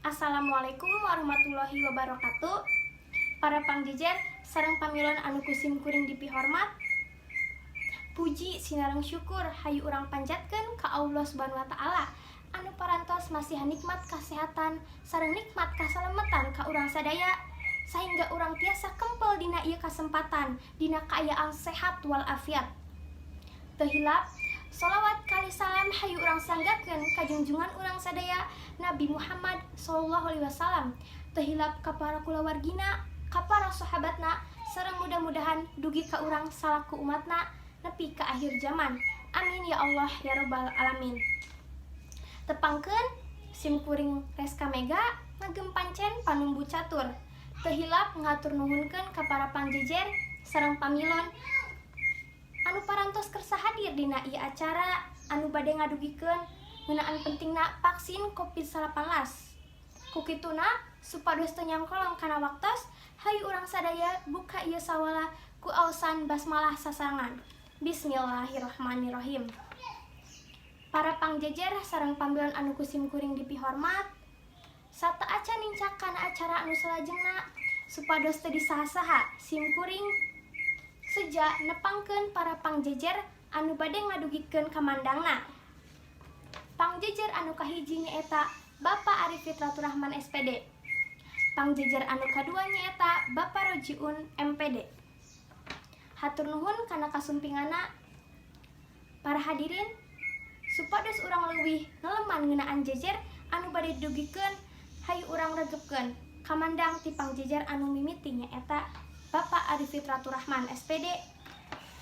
Assalamualaikum warahmatullahi wabarakatuh. Para pangjejer sareng pamilon anu kusim kuring dipihormat. Puji sinareng syukur hayu urang panjatkeun ka Allah Subhanahu wa taala anu parantos masih nikmat kasehatan sareng nikmat kasalametan ka urang sadaya sehingga urang tiasa kempel dina ieu kasempatan dina kaayaan sehat wal afiat. Teu hilap sholawat kali salam hayu urang sanggakeun ka junjungan urang sadaya Nabi Muhammad sallallahu alaihi wasallam. Teu hilap ka para kulawargina, ka para sahabatna, sareng mudah-mudahan dugi ka urang salaku umatna nepi ka akhir zaman. Amin ya Allah ya rabbal alamin. Tepangkeun sim kuring Reska Mega ngagem pancen panumbu catur. Teu hilap ngatur nuhunkeun ka para pangjejer sareng pamilon anu parantos kersa hadir dina ieu acara anu bade ngadugikeun ngeunaan pentingna vaksin COVID-19. Ku kituna supados teu nyangkolong kana waktos, hayu urang sadaya buka ieu sawala ku aosan basmalah sasangan. Bismillahirrahmanirrahim. Para pangjejer sareng pamilon anu kusim kuring dipihormat, sateuaca nincakan acara anu salajengna supados teu disaha-saha sim kuring seja nepangkeun para pangjejer anu bade ngadugikeun kamandangna. Pangjejer anu kahiji nyaeta Bapak Arif Fitratur Rahman SPD. Pangjejer anu kadua nyaeta Bapak Rojiun MPD. Hatur nuhun kana kasumpinganna para hadirin supados urang leuwih neleman ngeunaan jejer anu bade didugikeun hayu urang regepkeun kamandang ti pangjejer anu mimiti nyaeta Bapak Arif Fitratur Rahman SPD.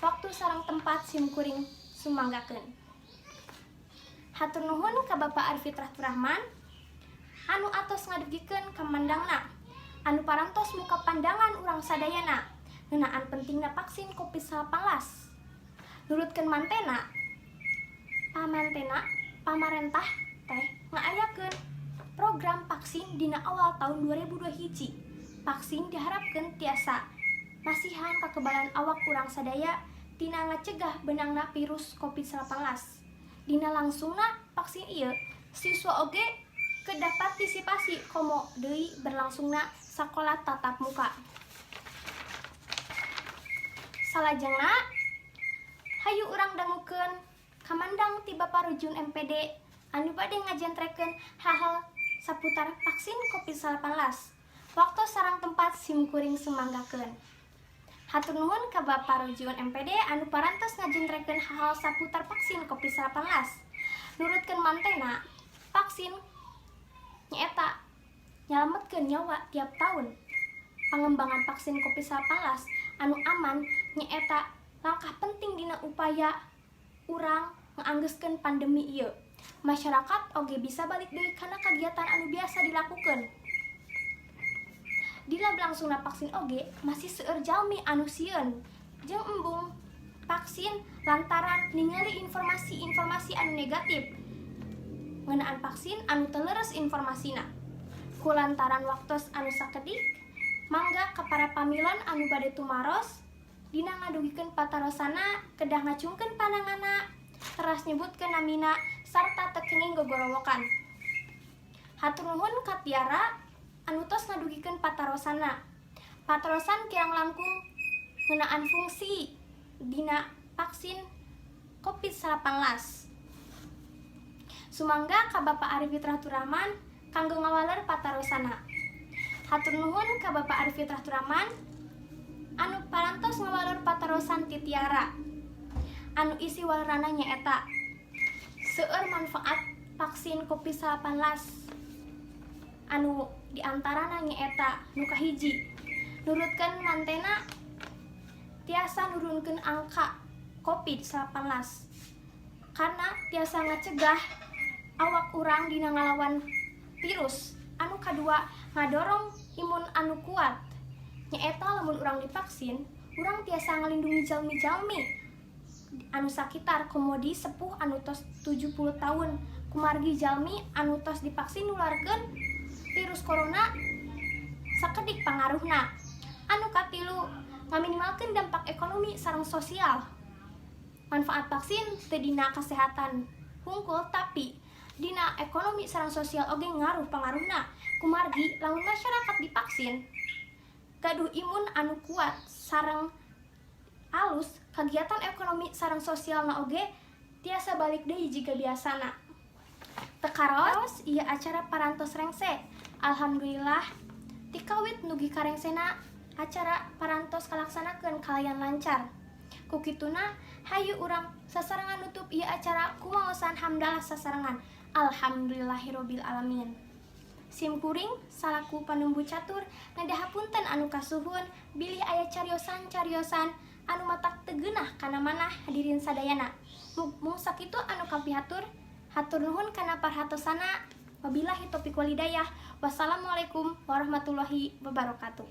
Waktu sareng tempat sim kuring sumanggakeun. Hatur nuhun ka Bapak Arif Fitratur Rahman anu atos ngadugikeun kamandangna anu parantos muka pandangan urang sadayana ngeunaan pentingna vaksin COVID-19. Nurutkeun mantena pamarentah teh ngaayakeun program vaksin dina awal tahun 2021. Vaksin diharapkeun tiasa masihan kakebalan awak urang sadaya tina ngacegah beunangna virus COVID-19. Dina langsungna vaksin ieu siswa oge kedah partisipasi komo deui berlangsungna sakola tatap muka. Salajengna hayu urang dangukeun kamandang ti Bapak Rojiun MPD anu bade ngajentrekeun hal-hal saputar vaksin COVID-19. Waktu sareng tempat sim kuring sumanggakeun. Hatur nuhun ka Bapak Rojiun MPD anu parantos ngajentrekeun hal-hal saputar vaksin COVID-19. Nurutkeun mantena, vaksin nyaeta nyalametkeun nyawa tiap tahun. Pangembangan vaksin COVID-19 anu aman nyaeta langkah penting dina upaya urang ngaanggeuskeun pandemi ieu. Masyarakat oge bisa balik deui kana kagiatan anu biasa dilakukeun. Dina berlangsungna vaksin oge masih seueur jalmi anu sieun jeung embung vaksin lantaran ningali informasi-informasi anu negatif ngeunaan vaksin anu teu leres informasina. Kulantaran waktos anu sakedik, mangga ka para pamilon anu bade tumaros dina ngadugikeun patarosana kedah ngacungkeun pandanganna, teras nyebutkeun namina sarta teu kenging gogorowokan. Hatur nuhun ka Tiara anu tos ngadugikeun patarosana. Patarosan kirang langkung ngeunaan fungsi dina vaksin COVID-19. Sumangga ka Bapak Arif Fitratur Rahman kanggo ngawaler patarosana. Hatur nuhun ka Bapak Arif Fitratur Rahman anu parantos ngawaler patarosan ti Tiara. Anu isi walerana nyaeta seueur manfaat vaksin COVID-19 anu diantarana nyaeta nu kahiji, nurutkeun mantena tiasa nurunkeun angka COVID-19 karena tiasa ngacegah awak urang dina ngalawan virus. Anu kadua ngadorong imun anu kuat nyaeta lamun urang divaksin urang tiasa ngalindungi jalmi-jalmi anu sakitar komodi sepuh anu tos 70 tahun kumargi jalmi anu tos divaksin nularkeun virus corona sakedik pangaruhna. Anu katilu ngaminimalkeun dampak ekonomi sareng sosial. Manfaat vaksin teu dina kesehatan hungkul tapi dina ekonomi sareng sosial oge ngaruh pangaruhna. Kumargi lamun masyarakat divaksin gaduh imun anu kuat sareng alus, kegiatan ekonomi sareng sosialna oge tiasa balik deui jiga biasana. Tekaros ieu acara parantos rengse. Alhamdulillah ti kawit nugi karengsena acara parantos kalaksanakeun kalayan lancar. Kukituna hayu urang sasarengan nutup ieu acara kumaosan hamdalah sasarengan. Alhamdulillahirabbil alamin. Simkuring salaku panumbu catur nadahapunten anu kasuhun bilih aya cariosan-cariosan anu matak tegeunah kana manah hadirin sadayana. Mung sakitu anu kapihatur, hatur nuhun kana parhatosana. Wabillahi taufiq walhidayah. Wassalamualaikum warahmatullahi wabarakatuh.